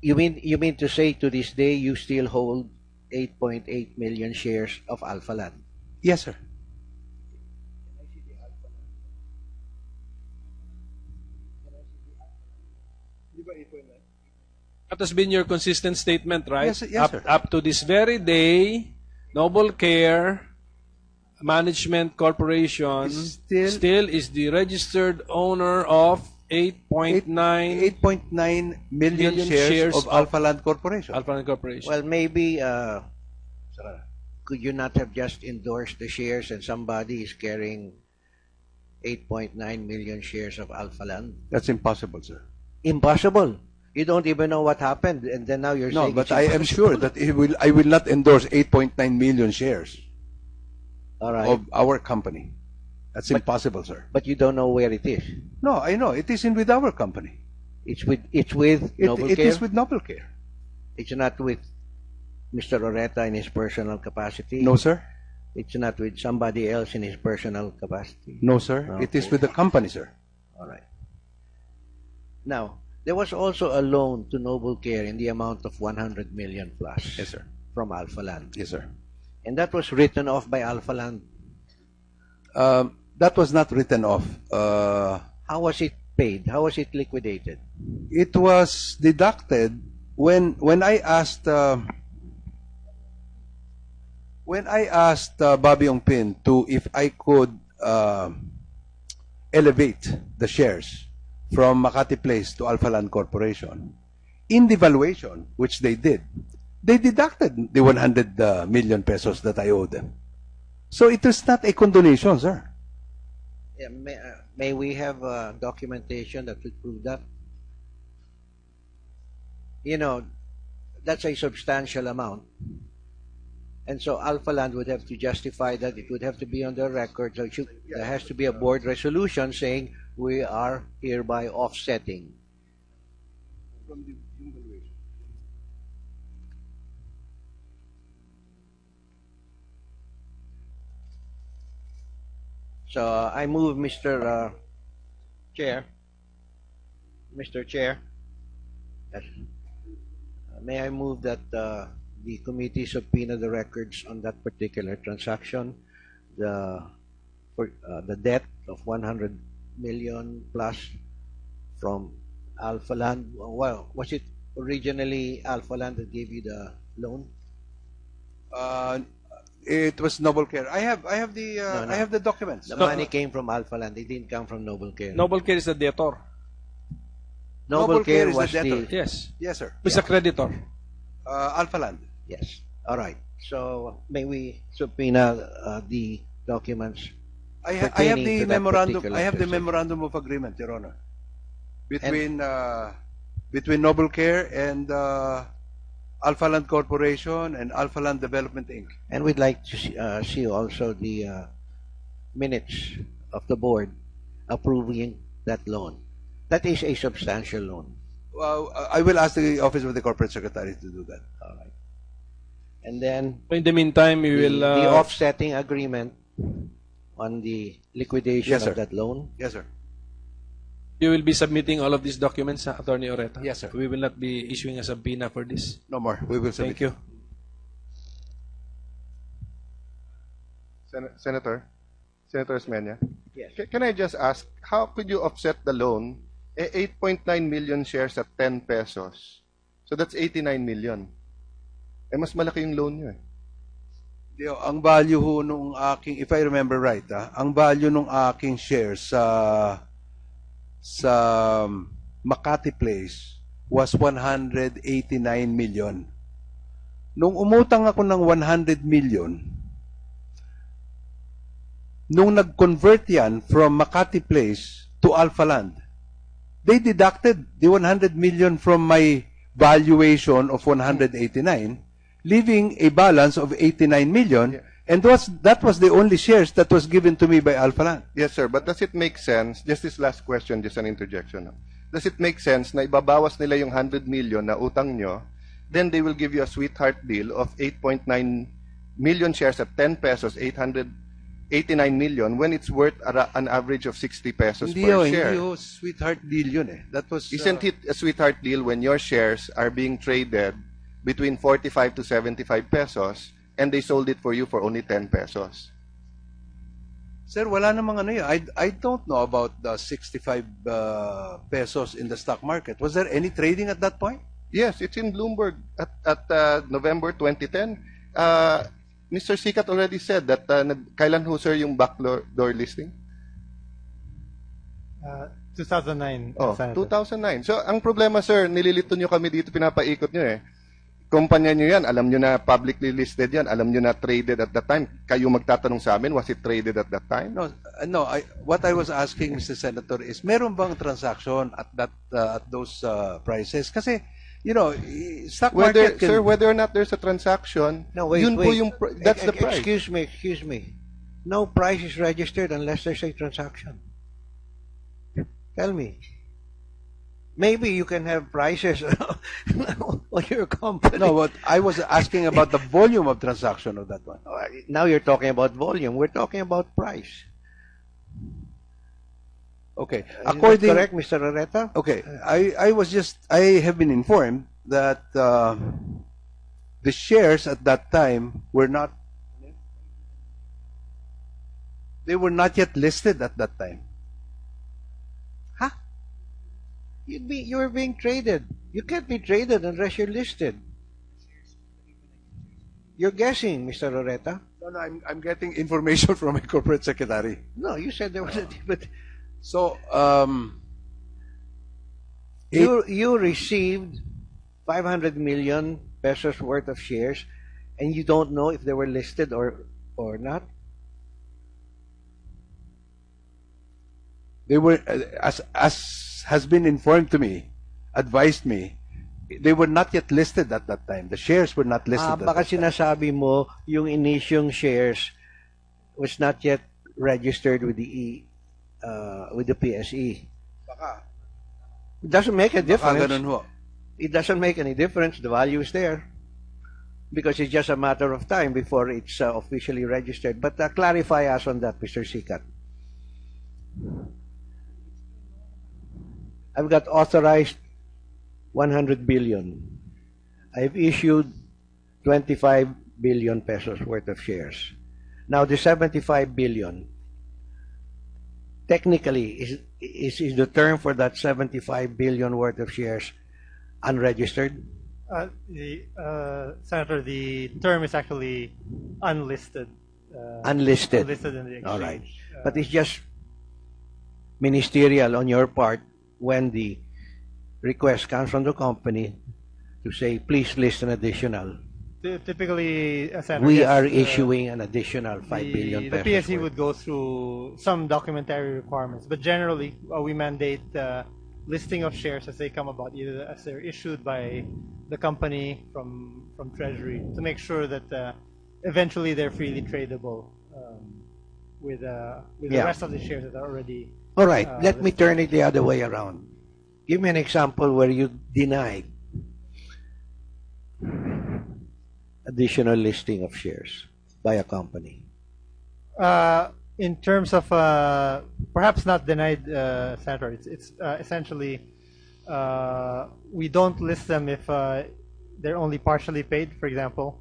You mean to say to this day you still hold 8.8 million shares of Alphaland? Yes, sir. That has been your consistent statement, right? Yes, yes, sir. Up to this very day, Noble Care Management Corporation still is the registered owner of 8.9 million shares of Alphaland Corporation. Alphaland Corporation. Well, maybe could you not have just endorsed the shares and somebody is carrying 8.9 million shares of Alphaland? That's impossible, sir. Impossible. You don't even know what happened, and then now you're saying No, but it's I am sure that I will not endorse 8.9 million shares all right. of our company. That's impossible, sir. But you don't know where it is. No, I know. It isn't with our company. It's with Noble It Care. is with Noble Care. It's not with Mr. Oreta in his personal capacity. No, sir. It's not with somebody else in his personal capacity. No, sir. Okay. It is with the company, sir. All right. Now, there was also a loan to Noble Care in the amount of 100 million plus. Yes, sir. From Alphaland. Yes, sir. And that was written off by Alphaland. That was not written off. How was it paid? How was it liquidated? It was deducted when I asked Bobby Ongpin if I could elevate the shares from Makati Place to Alphaland Corporation. In the valuation, which they did, they deducted the 100 million pesos that I owed them. So it is not a condonation, sir. Yeah, may we have documentation that would prove that? You know, that's a substantial amount. And so Alphaland would have to justify that. It would have to be on the record. So there has to be a board resolution saying we are hereby offsetting. So I move, Mr. Chair. Mr. Chair, yes. May I move that the committee subpoena the records on that particular transaction, the debt of 100 million plus from Alphaland. Well, was it originally Alphaland that gave you the loan? It was Noble Care. I have the No. I have the documents. The money came from Alphaland. It didn't come from Noble Care. Noble Care is the debtor. Noble Care is was the debtor. Yes. Yes, sir. Who's the creditor? Alphaland. Yes. All right. So may we subpoena the documents? I have pertaining the to that memorandum. particular I have the transaction. memorandum of agreement, Your Honor, between Noble Care and Alphaland Corporation and Alphaland Development Inc. And we'd like to see also the minutes of the board approving that loan. That is a substantial loan. Well, I will ask the Office of the Corporate Secretary to do that. All right. And then In the meantime, we will... the offsetting agreement on the liquidation Yes, sir. of that loan. Yes, sir. you will be submitting all of these documents, Attorney Oreta? Yes, sir. We will not be issuing a subpoena for this. No more. We will submit. Thank you. Senator Osmena, Yes. can I just ask, how could you offset the loan? 8.9 million shares at 10 pesos. So that's 89 million. Mas malaki yung loan nyo eh. Ang value ho nung aking, if I remember right, ang value nung aking shares sa Makati Place was 189 million. Nung umutang ako ng 100 million, nung nag-convert yan from Makati Place to Alphaland, they deducted the 100 million from my valuation of 189, leaving a balance of 89 million, Yeah. and that was the only shares that was given to me by Alphaland. Yes, sir. But does it make sense, just this last question, just an interjection. Does it make sense na ibabawas nila yung 100 million na utang nyo, then they will give you a sweetheart deal of 8.9 million shares at 10 pesos, 800 89 million when it's worth an average of 60 pesos Hindi per yun, share. hindi yun, sweetheart deal yun eh. That was... Isn't it a sweetheart deal when your shares are being traded between 45 to 75 pesos and they sold it for you for only 10 pesos? Sir, wala namang ano yun. I don't know about the 65 pesos in the stock market. Was there any trading at that point? Yes, it's in Bloomberg at November 2010. Mr. Sikat already said that kailan ho sir yung backdoor listing? 2009. Oh, Senator. 2009. So, ang problema, sir, nililito nyo kami dito, pinapaikot nyo eh. Kumpanya nyo yan, alam nyo na publicly listed yan, alam nyo na traded at that time. Kayo magtatanong sa amin, was it traded at that time? No. What I was asking, Mr. Senator, is meron bang transaction at those prices? Kasi, you know, stock market can... Sir, whether or not there's a transaction, No, wait, yun po wait. yung, that's the price. Excuse me. No price is registered unless there's a transaction. Tell me. Maybe you can have prices on your company. No, but I was asking about the volume of transaction of that one. Now you're talking about volume. We're talking about price. Okay. Is that correct, Mr. Oreta? Okay. I have been informed that the shares at that time were not yet listed at that time. Huh? You were being traded. You can't be traded unless you're listed. You're guessing, Mr. Oreta. No, I'm getting information from my corporate secretary. No, you said there was a but So, you received 500 million pesos worth of shares, and you don't know if they were listed or not. they were, as has been informed to me, advised me, they were not yet listed at that time. The shares were not listed at Baka that time. sinasabi mo yung inisyong shares was not yet registered with the PSE. Baka. It doesn't make a difference. Ganun ho. It doesn't make any difference. The value is there because it's just a matter of time before it's officially registered. But clarify us on that, Mr. Sikat. I've got authorized 100 billion. I've issued 25 billion pesos worth of shares. Now the 75 billion, technically, is the term for that 75 billion worth of shares unregistered? Senator, the term is actually unlisted. Unlisted. Unlisted in the exchange. All right. But it's just ministerial on your part when the request comes from the company to say, please list an additional. Typically, Senator, We yes, are issuing an additional 5 billion pesos. The PSE worth. would go through some documentary requirements, but generally we mandate listing of shares as they come about, either as they're issued by the company from Treasury, to make sure that eventually they're freely tradable with the rest of the shares that are already. All right, let me turn it the other way around. Give me an example where you denied additional listing of shares by a company. In terms of perhaps not denied, Senator, it's essentially we don't list them if they're only partially paid, for example.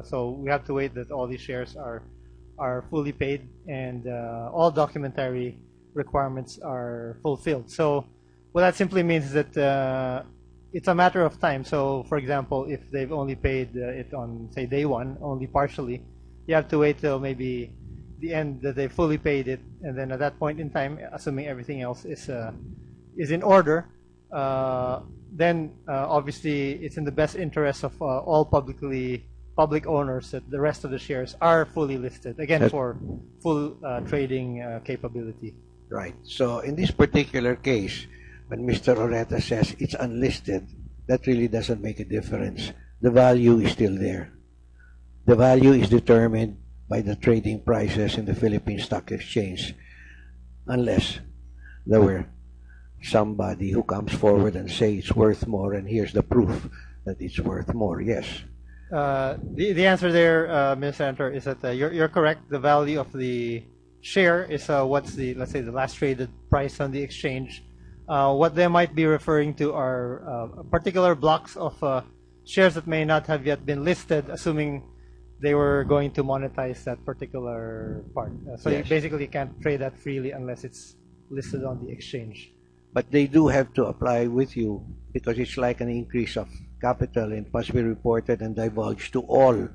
So we have to wait that all these shares are fully paid and all documentary requirements are fulfilled. So what that simply means is that it's a matter of time. So, for example, if they've only paid it on, say, day one, only partially, you have to wait till maybe the end that they fully paid it, and then at that point in time, assuming everything else is in order, then obviously it's in the best interest of all public owners that the rest of the shares are fully listed, again, for full trading capability. Right. So in this particular case, when Mr. Oreta says it's unlisted, that really doesn't make a difference. The value is still there. The value is determined by the trading prices in the Philippine Stock Exchange, unless there were somebody who comes forward and say it's worth more, and here's the proof that it's worth more. Yes. The answer there, Ms. Senator, is that you're correct. The value of the share is what's the, let's say, the last traded price on the exchange. What they might be referring to are particular blocks of shares that may not have yet been listed, assuming they were going to monetize that particular part. So Yes. you basically can't trade that freely unless it's listed on the exchange. But they do have to apply with you because it's like an increase of capital and must be reported and divulged to all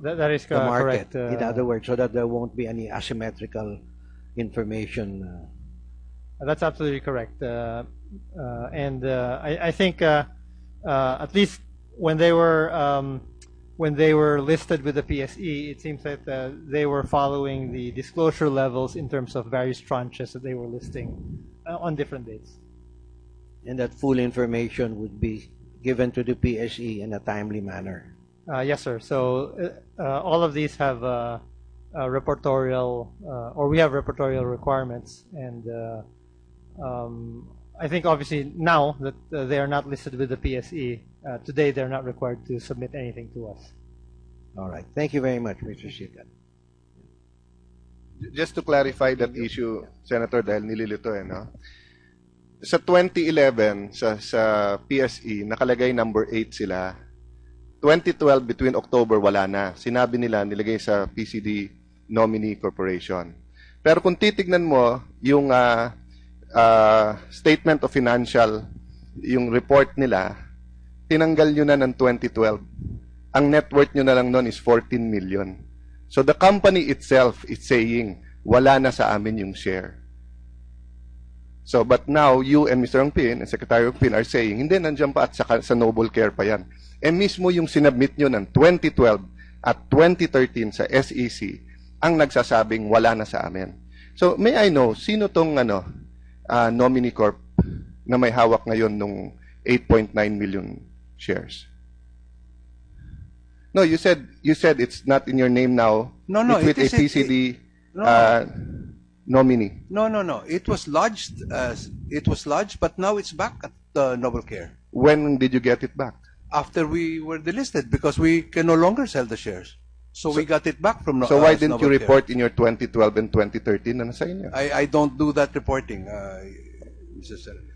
That is the market. correct. In other words, so that there won't be any asymmetrical information. That's absolutely correct. I think at least when they were listed with the PSE, it seems that they were following the disclosure levels in terms of various tranches that they were listing on different dates. And that full information would be given to the PSE in a timely manner. Yes, sir. So all of these have reportorial, or we have reportorial requirements, and I think obviously now that they are not listed with the PSE, today they're not required to submit anything to us. All right. Thank you very much, Mr. Sikat. Just to clarify that issue, Senator, dahil nililito no? Sa 2011, sa PSE, nakalagay number 8 sila. 2012, between October, wala na. Sinabi nila, nilagay sa PCD Nominee Corporation. Pero kung titignan mo, yung Statement of Financial, yung report nila, tinanggal nyo na ng 2012. Ang net worth nyo na lang nun is 14 million. So the company itself is saying, wala na sa amin yung share. So, but now, you and Mr. Ongpin and Secretary Ongpin are saying, hindi, nandiyan pa at sa Noble Care pa yan. Mismo yung sinubmit nyo ng 2012 at 2013 sa SEC ang nagsasabing wala na sa amin. So, may I know, sino tong nominee corp na may hawak ngayon nung 8.9 million shares? No, you said it's not in your name now. No, it's with a PCD nominee. No. It was lodged, but now it's back at Noble Care. When did you get it back? After we were delisted, because we can no longer sell the shares. So we got it back from So why didn't Noble you Care. report in your 2012 and 2013 na nasa inyo? I don't do that reporting, Mr. Senator.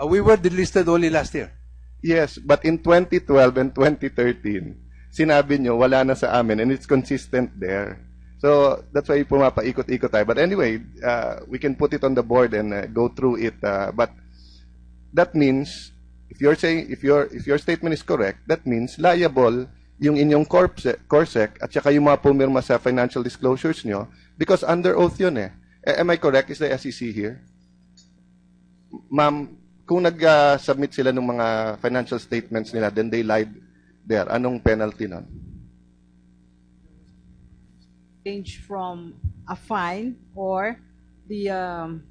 We were delisted only last year. Yes, but in 2012 and 2013, sinabi nyo, wala na sa amin, and it's consistent there. So, that's why pumapaikot-ikot tayo. But anyway, we can put it on the board and go through it. But that means, if you're saying, if your statement is correct, that means liable yung inyong CORSEC at saka yung mga pumirma sa financial disclosures nyo because under oath yun eh. Am I correct? Is the SEC here? Ma'am, kung nag-submit sila ng mga financial statements nila, then they lied there. Anong penalty nun? Range from a fine or the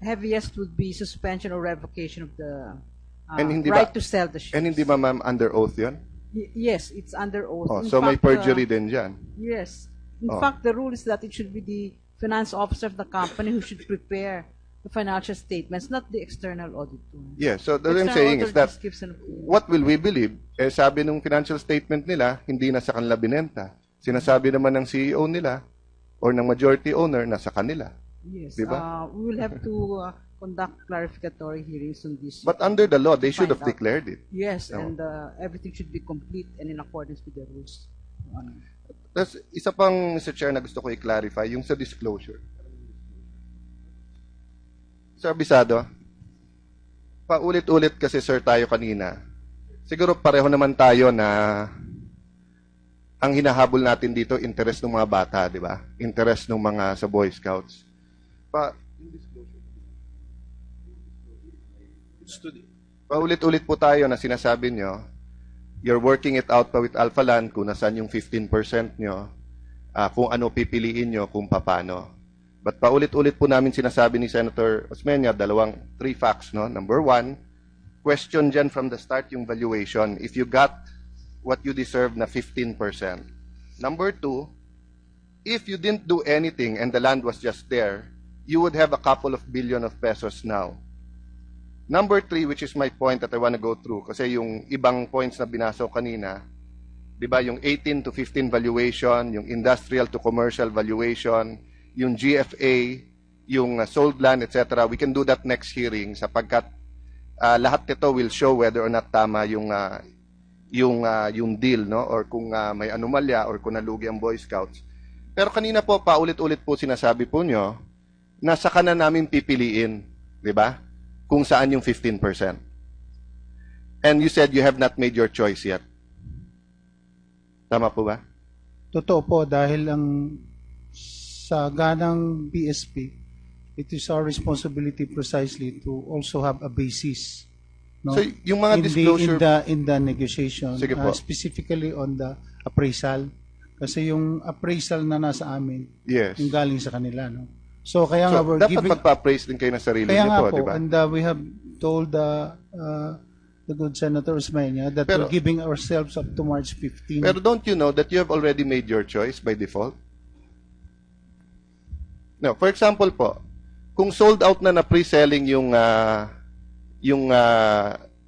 heaviest would be suspension or revocation of the right to sell the shares. And hindi ba ma'am under oath yun? Yes, it's under oath. Oh, In so may fact, perjury din dyan. Yes. In Oh. fact, the rule is that it should be the finance officer of the company who should prepare the financial statements, not the external auditor. Yes, so what I'm External saying is auditor that just gives an opinion. what will we believe? Sabi nung financial statement nila, hindi na sa kanila binenta. Sinasabi naman ng CEO nila or ng majority owner na sa kanila. Yes. Diba? We will have to conduct clarificatory hearings on this. But under the law, they should have Find out. declared it. Yes, No. and everything should be complete and in accordance with the rules. Tapos, isa pang, Mr. Chair, na gusto ko i-clarify, yung sa disclosure. Sir Abisado, paulit-ulit kasi, sir, tayo kanina. Siguro pareho naman tayo na ang hinahabol natin dito, interest ng mga bata, di ba? Interest ng mga sa Boy Scouts. Paulit-ulit po tayo na sinasabi nyo, you're working it out pa with Alphaland kung nasan yung 15% nyo, kung ano pipiliin nyo, kung paano. But paulit-ulit po namin sinasabi ni Senator Osmena, 3 facts, no? Number 1, question dyan from the start yung valuation. If you got what you deserve na 15%. Number 2, if you didn't do anything and the land was just there, you would have a couple of billion of pesos now. Number 3, which is my point that I want to go through, kasi yung ibang points na binaso kanina, Di ba? Yung 18 to 15 valuation, yung industrial to commercial valuation, yung GFA, yung sold land, etc. We can do that next hearing sapagkat lahat nito will show whether or not tama yung deal, no? Or kung may anomalya or kung nalugi ang Boy Scouts. Pero kanina po, paulit-ulit po sinasabi po nyo na saka na namin pipiliin, di ba? Kung saan yung 15%. And you said you have not made your choice yet. Tama po ba? Totoo po, dahil sa ganang BSP, it is our responsibility precisely to also have a basis. No? So, yung mga disclosure... In the negotiation, Sige po. specifically on the appraisal. Kasi yung appraisal na nasa amin, Yes. yung galing sa kanila. No? So, kaya nga So, we're dapat giving... magpa-appraise din kayo ng sarili Kaya niyo nga po, po, di ba? and we have told the good Senator Osmena that Pero- we're giving ourselves up to March 15. Pero don't you know that you have already made your choice by default? No, for example po, kung sold out na pre-selling yung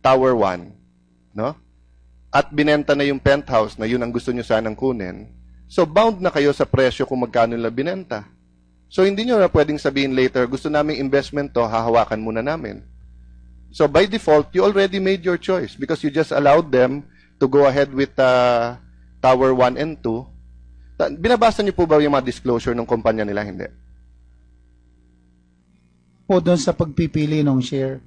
Tower 1, no? At binenta na yung penthouse na yun ang gusto nyo sanang kunin, so bound na kayo sa presyo kung magkano nila binenta. So hindi nyo na pwedeng sabihin later, gusto naming investment to, hahawakan muna namin. So by default, you already made your choice because you just allowed them to go ahead with Tower 1 and 2. Binabasa niyo po ba yung mga disclosure ng kumpanya nila? Hindi. Po doon sa pagpipili ng share.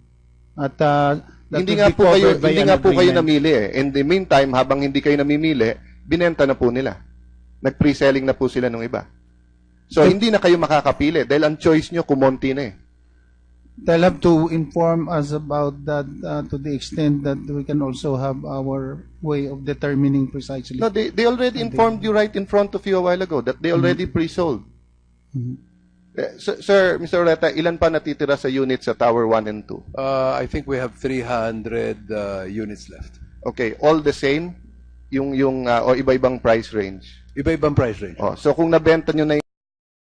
At that Hindi will nga be po kayo, covered by hindi an nga po kayo agreement. namili eh. In the meantime, habang hindi kayo namimili, binenta na po nila. Nag-pre-selling na po sila ng iba. So hindi na kayo makakapili dahil ang choice nyo kumonti na eh. They'll have to inform us about that to the extent that we can also have our way of determining precisely. No, they already informed you right in front of you a while ago that they already pre-sold. Sir, Mr. Oreta, ilan pa natitira sa units sa Tower 1 and 2? I think we have 300 units left. Okay, all the same? O iba-ibang price range? Iba-ibang price range. Oh, so kung nabenta nyo na yung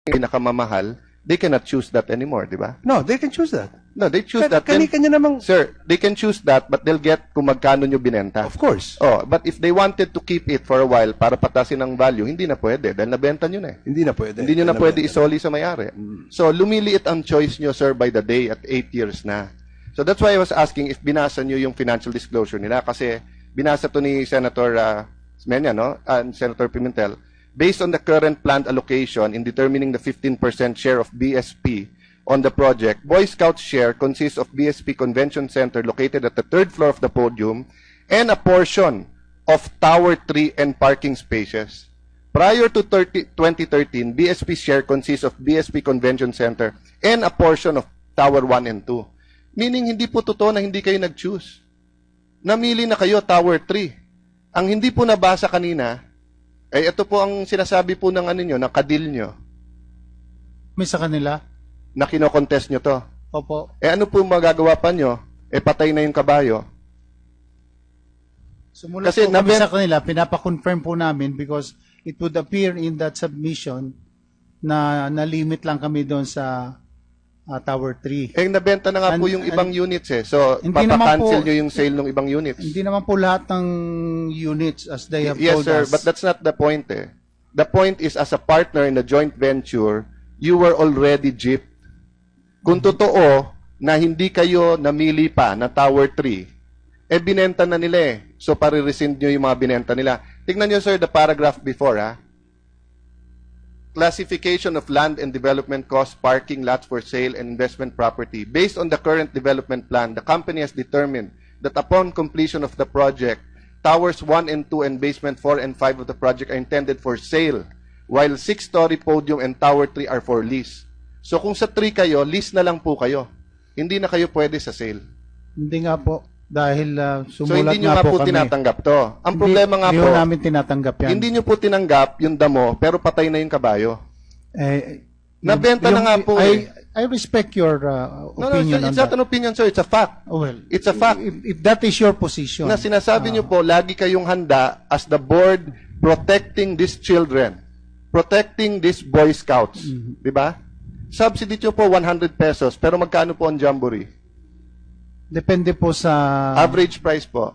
pinakamamahal, they cannot choose that anymore, di ba? No, they can choose that. No, they choose that. Then, Kanya namang... sir, they can choose that, but they'll get kung magkano nyo binenta. Of course. Oh, but if they wanted to keep it for a while para patasin ang value, hindi na pwede dahil nabenta nyo na eh. Hindi na pwede. Hindi nyo na pwede isoli sa may-ari. So, lumiliit ang choice nyo, sir, by the day at 8 years na. So, that's why I was asking if binasa nyo yung financial disclosure nila kasi binasa to ni Senator Osmena, no? And Senator Pimentel. Based on the current planned allocation in determining the 15% share of BSP on the project, Boy Scouts share consists of BSP Convention Center located at the 3rd floor of the podium and a portion of Tower 3 and parking spaces. Prior to 2013, BSP share consists of BSP Convention Center and a portion of Tower 1 and 2. Meaning, hindi po totoo na hindi kayo nag-choose. Namili na kayo Tower 3. Ang hindi po nabasa kanina, ito po ang sinasabi po ng ng kadil nyo, May sa kanila? na kinokontest nyo to. Opo. Ano po magagawa pa nyo? Patay na yung kabayo. Sumula Kasi po kami naben- sa kanila, pinapa-confirm po namin because it would appear in that submission na na-limit lang kami doon sa Tower 3. Nabenta na nga po yung ibang units eh. So, Hindi naman papakancel po- nyo yung sale ng ibang units. Hindi naman po lahat ng units as they have Yes, told sir, us. but that's not the point eh. The point is, as a partner in a joint venture, you were already gypped. Kung totoo na hindi kayo namili pa na Tower 3, binenta na nila eh. So, pare-rescind nyo yung mga binenta nila. Tignan nyo, sir, the paragraph before, Classification of land and development costs, parking lots for sale, and investment property. Based on the current development plan, the company has determined that upon completion of the project, Towers 1 and 2 and basement 4 and 5 of the project are intended for sale, while 6-story podium and Tower 3 are for lease. So kung sa 3 kayo, lease na lang po kayo. Hindi na kayo pwede sa sale. Hindi nga po. Dahil So sumulat hindi nyo nga nga po po kami. tinatanggap to. Ang problema nga hindi po, namin tinatanggap yan. hindi nyo po tinanggap yung damo, pero patay na yung kabayo. Nabenta na nga po I respect your No, opinion it's on not that. an opinion, sir. It's a fact. Well, It's a fact. If that is your position. Na sinasabi nyo po, lagi kayong handa as the board protecting these children, protecting these Boy Scouts. Di ba? Subsidy nyo po 100 pesos, pero magkano po ang jamboree? Depende po sa... Average price po.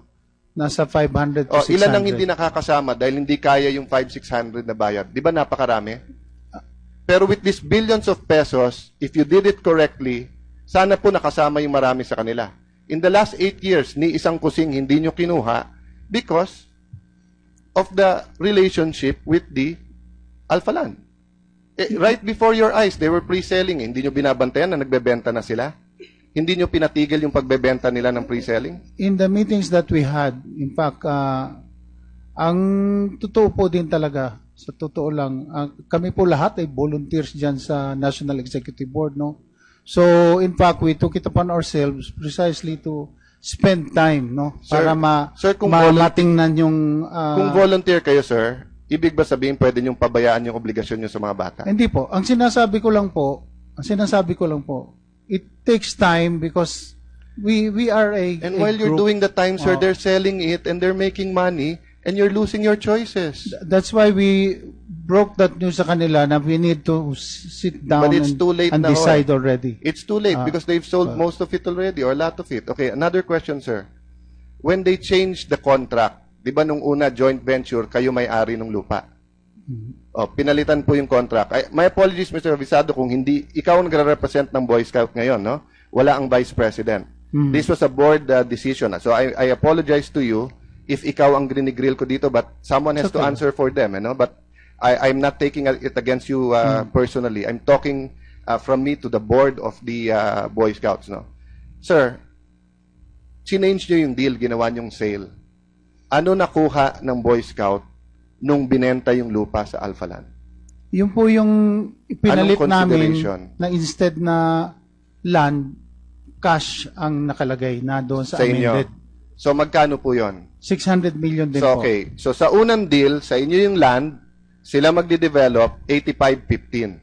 Nasa 500 to 600. Ilan ang hindi nakakasama dahil hindi kaya yung 5,600 na bayad? Di ba napakarami? Pero with these billions of pesos, if you did it correctly, sana po nakasama yung marami sa kanila. In the last 8 years, ni isang kusing hindi nyo kinuha because of the relationship with the Alphaland. Right before your eyes, they were pre-selling. Hindi nyo binabantayan na nagbebenta na sila? Hindi nyo pinatigil yung pagbebenta nila ng pre-selling? In the meetings that we had, in fact, ang totoo po din talaga, sa totoo lang, kami po lahat ay volunteers dyan sa National Executive Board, no? So, in fact, we took it upon ourselves precisely to spend time, no? Sir, Para matingnan yung... kung volunteer kayo, sir, ibig ba sabihin pwede niyong pabayaan yung obligasyon niyo sa mga bata? Hindi po. Ang sinasabi ko lang po, it takes time because we are a And while you're group. doing the time, sir, they're selling it and they're making money and you're losing your choices. That's why we broke that news sa kanila na we need to sit down But it's too late and na, decide already. It's too late because they've sold most of it already or a lot of it. Okay, another question, sir. When they changed the contract, di ba nung una joint venture, kayo may-ari ng lupa? Pinalitan po yung contract. My apologies, Mr. Avisado, kung hindi, ikaw ang nagre-represent ng Boy Scout ngayon, no? Wala ang Vice President. This was a board decision. So I apologize to you if ikaw ang grinigrill ko dito, but someone has to answer for them, you know? But I'm not taking it against you personally. I'm talking from me to the board of the Boy Scouts, no? Sir, change nyo yung deal, ginawa nyong sale. Ano nakuha ng Boy Scout nung binenta yung lupa sa Alphaland? Yung po yung ipinalit Anong namin consideration? na instead na land, cash ang nakalagay na doon sa amended. Inyo. So magkano po yon? 600 million din So po. okay. So sa unang deal, sa inyo yung land, sila magde-develop 85-15.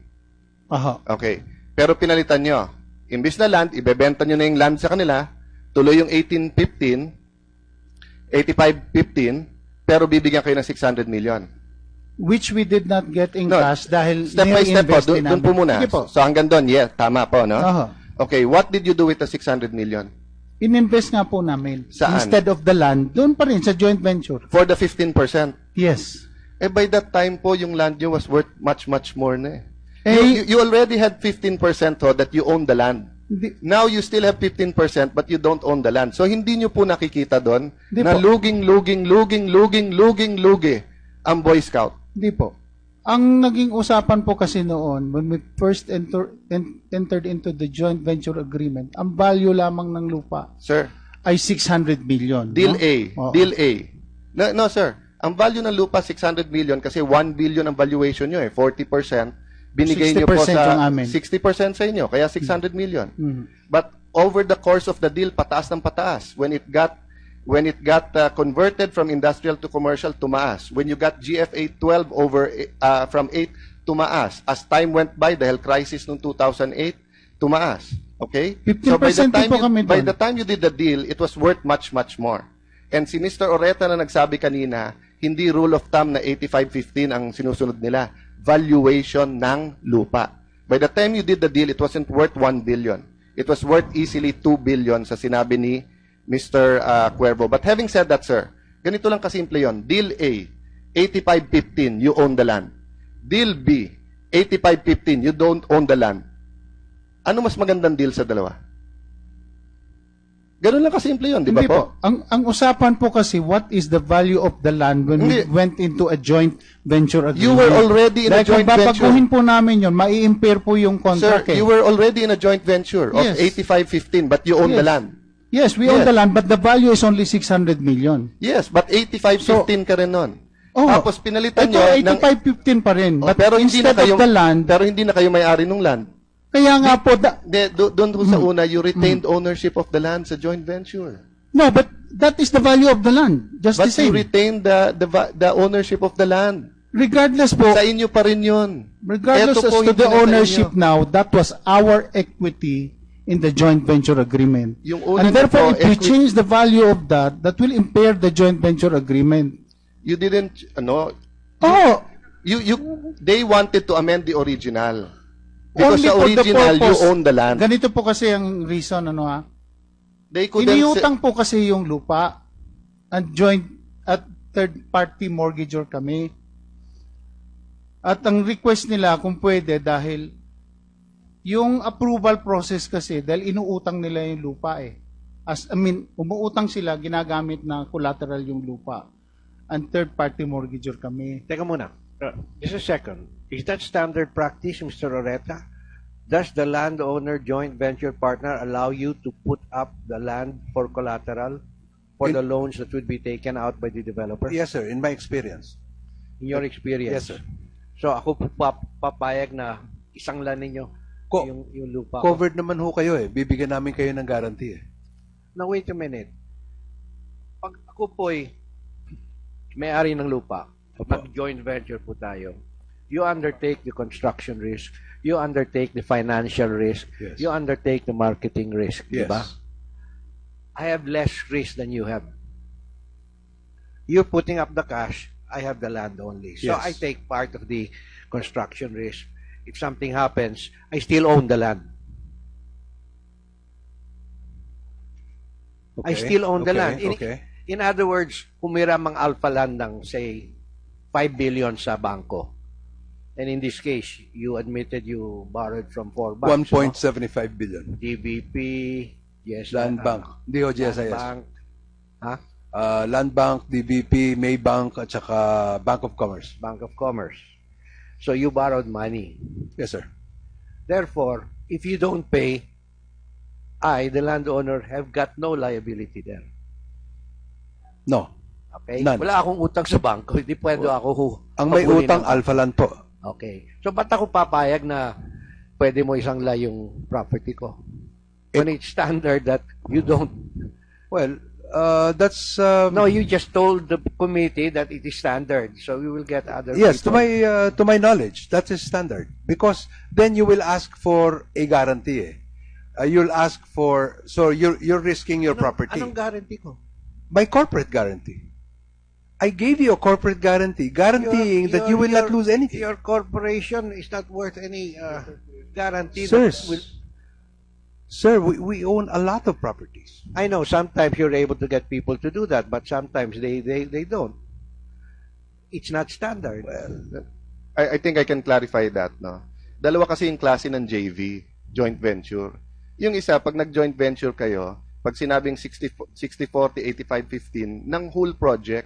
Aha. Okay. Pero pinalitan nyo. Imbis na land, ibebenta nyo na yung land sa kanila, tuloy yung 85-15, pero bibigyan kayo ng 600 million. Which we did not get in No, cash dahil Step by step po, ni-invest din doon po namin. muna. Sige po. So hanggang doon, tama po, no? Aha. Okay, what did you do with the 600 million? In-invest nga po namin. Saan? Instead of the land, doon pa rin sa joint venture. For the 15%. Yes. By that time po, yung land nyo was worth much, much more na You already had 15% ho that you own the land. Now you still have 15% but you don't own the land. So hindi nyo po nakikita doon na lugi ang Boy Scout. Hindi po. Ang naging usapan po kasi noon, when we first entered into the joint venture agreement, ang value lamang ng lupa Sir, ay 600 million. Deal no? A. Oo. Deal A. No, sir. Ang value ng lupa, 600 million kasi 1 billion ang valuation nyo 40%. Binigay nyo po 60% sa yung amin. 60% sa inyo, kaya 600 million. But over the course of the deal, pataas ng pataas. When it got converted from industrial to commercial, tumaas. When you got GFA 12 from 8, tumaas. As time went by, dahil crisis noong 2008, tumaas. Okay? 15% po kami by doon. the time you did the deal, it was worth much, much more. And si Mr. Oreta na nagsabi kanina, hindi rule of thumb na 85-15 ang sinusunod nila. Valuation ng lupa. By the time you did the deal, it wasn't worth 1 billion. It was worth easily 2 billion sa sinabi ni Mr. Cuervo. But having said that, sir, ganito lang kasimple yon. Deal A, 85-15, you own the land. Deal B, 85-15, you don't own the land. Ano mas magandang deal sa dalawa? Ganun lang kasimple yun, di ba Hindi po? Ang usapan po kasi, what is the value of the land when we went into a joint venture agreement? You were already in a joint Kung venture. babaguhin po namin yun, mai-impair po yung Sir, contract. you were already in a joint venture of Yes. 85-15, but you own the land. Yes, we own the land, but the value is only 600 million. Yes, but 85-15 ka rin nun. Oh, Tapos pinalitan ito, nyo ng... 85-15 pa rin. But pero hindi na instead kayo, of the land, pero hindi na kayo may-ari ng land. kaya nga po, Doon sa una, you retained ownership of the land sa joint venture. no, but that is the value of the land. Just But the same. you retained the ownership of the land. Regardless po, Sa inyo pa rin yun. regardless Eto as po, to hindi the na sa ownership inyo. now, that was our equity in the joint venture agreement. Yung una And therefore, na po, if we change the value of that will impair the joint venture agreement. You didn't, Oh, they wanted to amend the original. Because only sa for the original, you purpose. own the land. Ganito po kasi ang reason, They couldn't iniutang po kasi yung lupa. joint at third-party mortgagor kami. At ang request nila kung pwede dahil yung approval process kasi dahil inuutang nila yung lupa eh. Umuutang sila, ginagamit na collateral yung lupa. And third-party mortgagor kami. Teka muna. Just a second. Is that standard practice, Mr. Oreta? Does the landowner joint venture partner allow you to put up the land for collateral for the loans that would be taken out by the developer? Yes, sir. In my experience. In your experience? Yes, sir. So ako papayag na isang land ninyo yung lupa. Covered naman ho kayo eh. Bibigyan namin kayo ng guarantee eh. Now wait a minute. Pag ako po'y may-ari ng lupa, mag-joint venture po tayo, you undertake the construction risk, you undertake the financial risk, Yes. you undertake the marketing risk, Yes. diba? I have less risk than you have. You're putting up the cash, I have the land only. So Yes. I take part of the construction risk. If something happens, I still own the land. I still own the land. In other words, humiram ang Alphaland ng, say, 5 billion sa bangko. And in this case, you admitted you borrowed from 4 banks. 1.75 billion. DBP, yes. Land Bank. Hindi ho, GSIS. Bank. Ha? Land Bank, DBP, Maybank, at saka Bank of Commerce. Bank of Commerce. So you borrowed money. Yes, sir. Therefore, if you don't pay, I, the landowner, have got no liability there. No. Okay? None. Wala akong utang sa bangko. Hindi pwede ako Ang may pabulin utang, ng- Alphaland po. Okay. So, ba't ako papayag na pwede mo isangla yung property ko? When it's standard that you don't... Well, that's... No, you just told the committee that it is standard. So, we will get other Yes, people. to my knowledge, that is standard. Because then you will ask for a guarantee. You'll ask for... So, you're risking your property. Anong guarantee ko? My corporate guarantee. I gave you a corporate guarantee, guaranteeing that you will not lose anything. Your corporation is not worth any guarantee. Sir, that will, sir, we own a lot of properties. I know sometimes you're able to get people to do that, but sometimes they don't. It's not standard. I think I can clarify that, no? Dalawa kasi yung klase ng JV, joint venture. Yung isa, pag nag-joint venture kayo, pag sinabing 60-40, 85-15 ng whole project,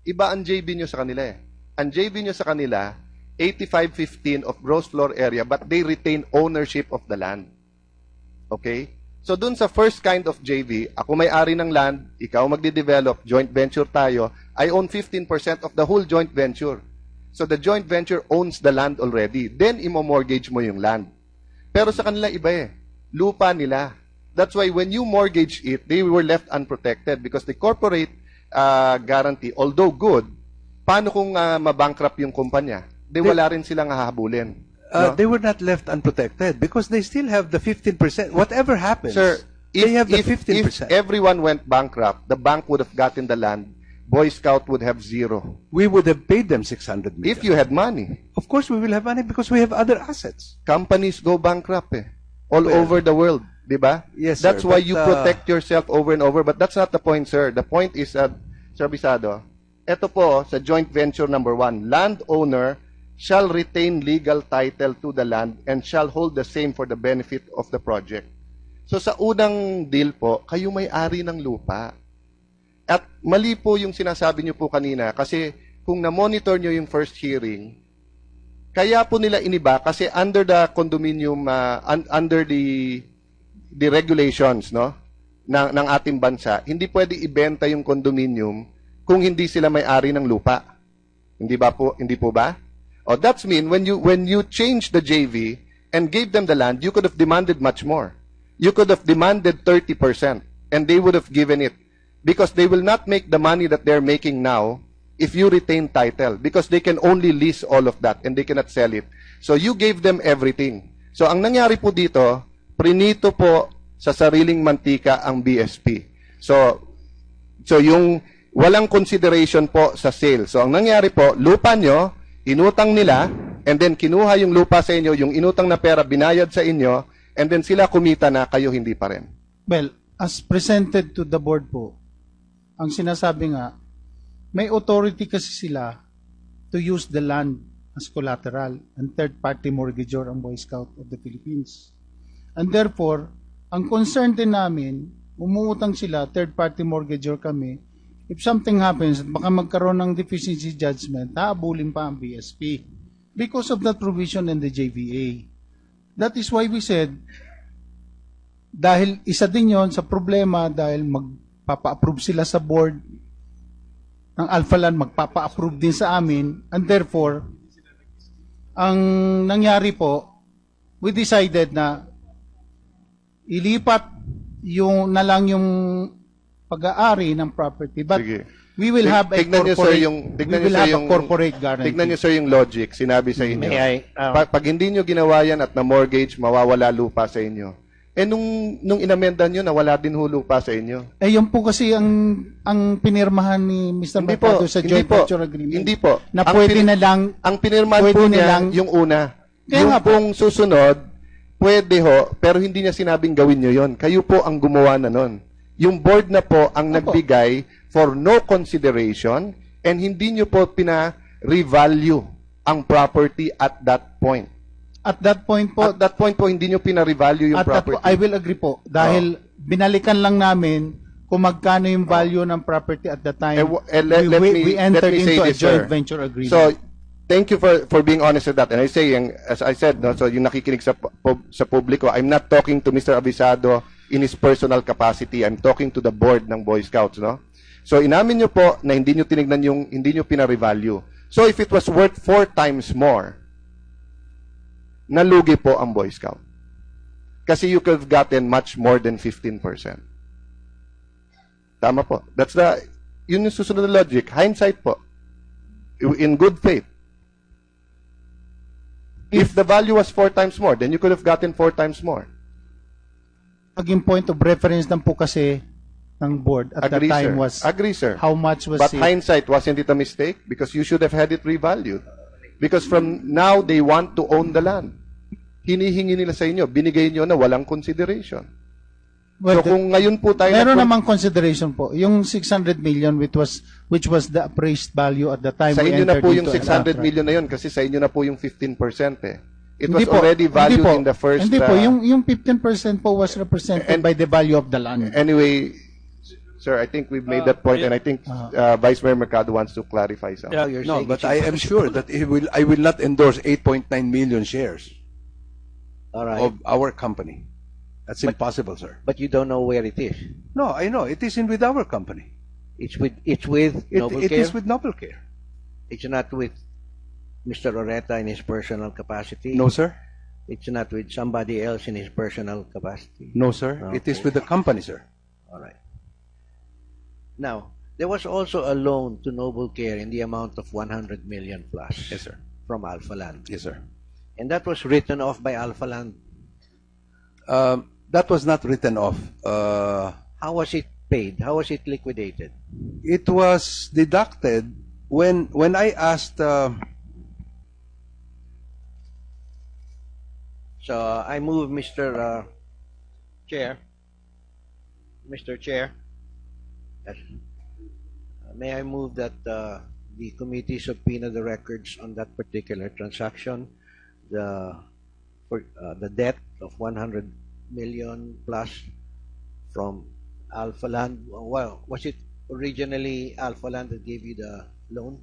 iba ang JV nyo sa kanila eh. Ang JV nyo sa kanila, 85-15 of gross floor area, but they retain ownership of the land. Okay? So dun sa first kind of JV, ako may-ari ng land, ikaw magde-develop, joint venture tayo, I own 15% of the whole joint venture. So the joint venture owns the land already. Then imo-mortgage mo yung land. Pero sa kanila iba eh. Lupa nila. That's why when you mortgage it, they were left unprotected because the corporate guarantee, although good, paano kung mabankrupt yung kumpanya? Wala rin silang hahabulin. No? They were not left unprotected because they still have the 15%. Whatever happens, Sir, they have the if 15%. everyone went bankrupt, the bank would have gotten the land, Boy Scout would have zero. We would have paid them 600 million. If you had money. Of course, we will have money because we have other assets. Companies go bankrupt eh. All over the world. Diba? Yes, sir, That's why but, you protect yourself over and over. But that's not the point, sir. The point is, Sir Bisado, ito po sa joint venture number 1, landowner shall retain legal title to the land and shall hold the same for the benefit of the project. So sa unang deal po, kayo may-ari ng lupa. At mali po yung sinasabi niyo po kanina kasi kung na-monitor niyo yung first hearing, kaya po nila iniba kasi under the condominium, under the regulations no ng ating bansa, hindi pwede ibenta yung condominium kung hindi sila may-ari ng lupa. Hindi po ba? Oh, that's mean when you change the JV and gave them the land, you could have demanded much more. You could have demanded 30% and they would have given it because they will not make the money that they're making now if you retain title because they can only lease all of that and they cannot sell it. So you gave them everything. So ang nangyari po dito, prinito po sa sariling mantika ang BSP. So yung walang consideration po sa sale. So ang nangyari po, lupa nyo, inutang nila, and then kinuha yung lupa sa inyo, yung inutang na pera binayad sa inyo, and then sila kumita na, kayo hindi pa rin. Well, as presented to the board po, ang sinasabi nga, may authority kasi sila to use the land as collateral and third-party mortgagor ang Boy Scout of the Philippines. And therefore, ang concern din namin, umuutang sila, third-party mortgagor kami, if something happens, baka magkaroon ng deficiency judgment, haabulin pa ang BSP because of that provision in the JVA. That is why we said, dahil isa din yon sa problema, dahil magpapa-approve sila sa board ng Alphaland, magpapa-approve din sa amin, and therefore, ang nangyari po, we decided na ilipat yung na lang yung pag-aari ng property. But Sige. we will have a Tignan niyo, sir, corporate guarantee. Tignan niyo, sir, yung logic. Sinabi sa inyo. May I, Pag hindi niyo ginawa yan at na-mortgage, mawawala lupa sa inyo. Eh, nung inamenda nyo, nawala din ho lupa sa inyo. Eh, yun po kasi ang pinirmahan ni Mr. Hindi Mercado po, sa hindi joint po, venture agreement. hindi po. Na Ang pwede pin- na lang, Ang pinirmahan pwede po na niya, lang- yung una. Kaya Yung nga po. pong susunod, pwede ho, pero hindi niya sinabing gawin nyo yon. Kayo po ang gumawa na nun. Yung board na po ang nagbigay for no consideration and hindi nyo po pina-revalue ang property at that point. at that point po, At that point po, hindi nyo pina-revalue yung at that property. po, I will agree po. Dahil binalikan lang namin kung magkano yung value ng property at the time we entered into a joint venture agreement. So, thank you for being honest with that. And I saying, as I said, no, so yung nakikinig sa publiko, I'm not talking to Mr. Abisado in his personal capacity. I'm talking to the board ng Boy Scouts, no? So, inamin nyo po na hindi nyo tinignan yung, hindi nyo pina-revalue. So, if it was worth 4 times more, nalugi po ang Boy Scout. Kasi you could have gotten much more than 15%. Tama po. Yun yung susunod na logic. Hindsight po. In good faith. If the value was 4 times more, then you could have gotten 4 times more. Naging point of reference lang po kasi ng board at Agree, that time sir. was Agree, sir. how much was But it. hindsight, wasn't it a mistake? Because you should have had it revalued. Because from now, they want to own the land. Hinihingi nila sa inyo, binigay nyo na walang consideration. Well, So kung ngayon po tayo meron namang consideration po. Yung 600 million which was the appraised value at the time sa we inyo na entered po yung into a 600 contract. million na yun kasi sa inyo na po yung 15% eh. It Hindi was po, already hindi valued po. in the first... Hindi po, yung 15% po was represented by the value of the land. Anyway, sir, I think we've made that point and I think Vice Mayor Mercado wants to clarify something. Yeah. you're No, saying but it's I am sure that I will not endorse 8.9 million shares all right. of our company. That's impossible, sir. But you don't know where it is. No, I know. It is in with our company. It's with Noble It Care. is with Noble Care. It's not with Mr. Oreta in his personal capacity. No, sir. It's not with somebody else in his personal capacity. No, sir. It is with the company, sir. All right. Now, there was also a loan to Noble Care in the amount of 100 million plus. Yes, sir. From Alphaland. Yes, sir. And that was written off by Alphaland. That was not written off. How was it paid? How was it liquidated? It was deducted when I asked. So I move, Mr. Chair. Mr. Chair. Yes. May I move that the committee subpoena the records on that particular transaction, the debt of 100 million plus from Alphaland. Well, was it originally Alphaland that gave you the loan?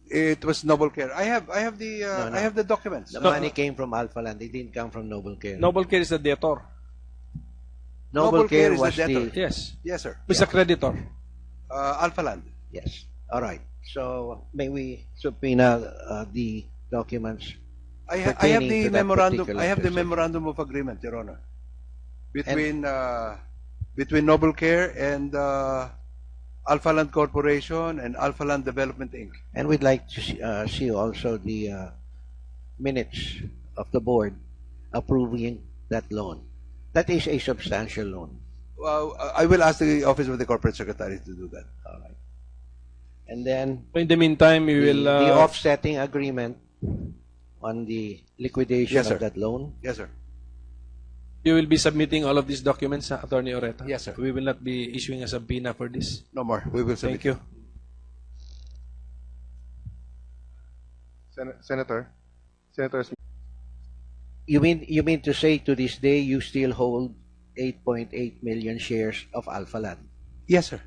It was Noble Care. I have the No. I have the documents. The money came from Alphaland. It didn't come from Noble Care. Noble Care is the debtor. Noble Care is the was debtor. the... Yes. Yes, sir. Who's the creditor? Alphaland. Yes. All right. So may we subpoena the documents? I have pertaining the to that memorandum. particular I have the transaction. memorandum of agreement, Your Honor, between Noble Care and Alphaland Corporation and Alphaland Development Inc. And we'd like to see also the minutes of the board approving that loan. That is a substantial loan. Well, I will ask the Office of the Corporate Secretary to do that. All right. And then In the meantime, we the, will. the offsetting agreement on the liquidation Yes, sir. of that loan. Yes, sir. You will be submitting all of these documents, Attorney Oreta? Yes, sir. We will not be issuing a subpoena for this. No more. We will submit. Thank you. Senator Smith. You mean to say to this day you still hold 8.8 million shares of Alphaland? Yes, sir.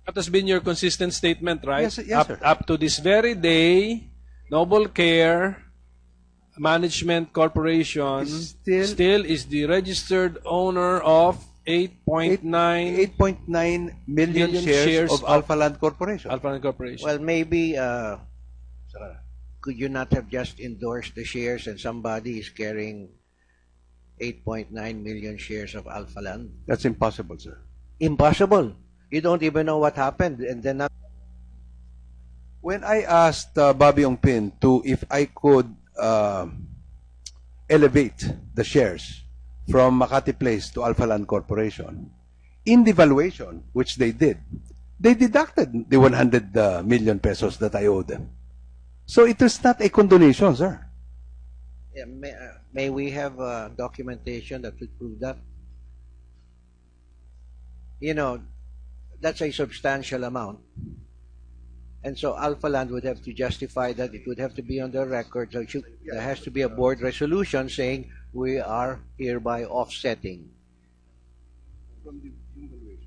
That has been your consistent statement, right? Yes, yes, sir. Up to this very day, Noble Care Management Corporation still is the registered owner of 8.9 million shares of Alphaland Corporation. Alphaland Corporation. Well, maybe could you not have just endorsed the shares and somebody is carrying 8.9 million shares of Alphaland? That's impossible, sir. Impossible. You don't even know what happened, and then When I asked Bobby Ongpin if I could elevate the shares from Makati Place to Alphaland Corporation, in the valuation, which they did, they deducted the 100 million pesos that I owed them. So it is not a condonation, sir. yeah, may we have documentation that would prove that? You know, that's a substantial amount. And so Alphaland would have to justify that. It would have to be on the record. So there has to be a board resolution saying we are hereby offsetting. From the valuation.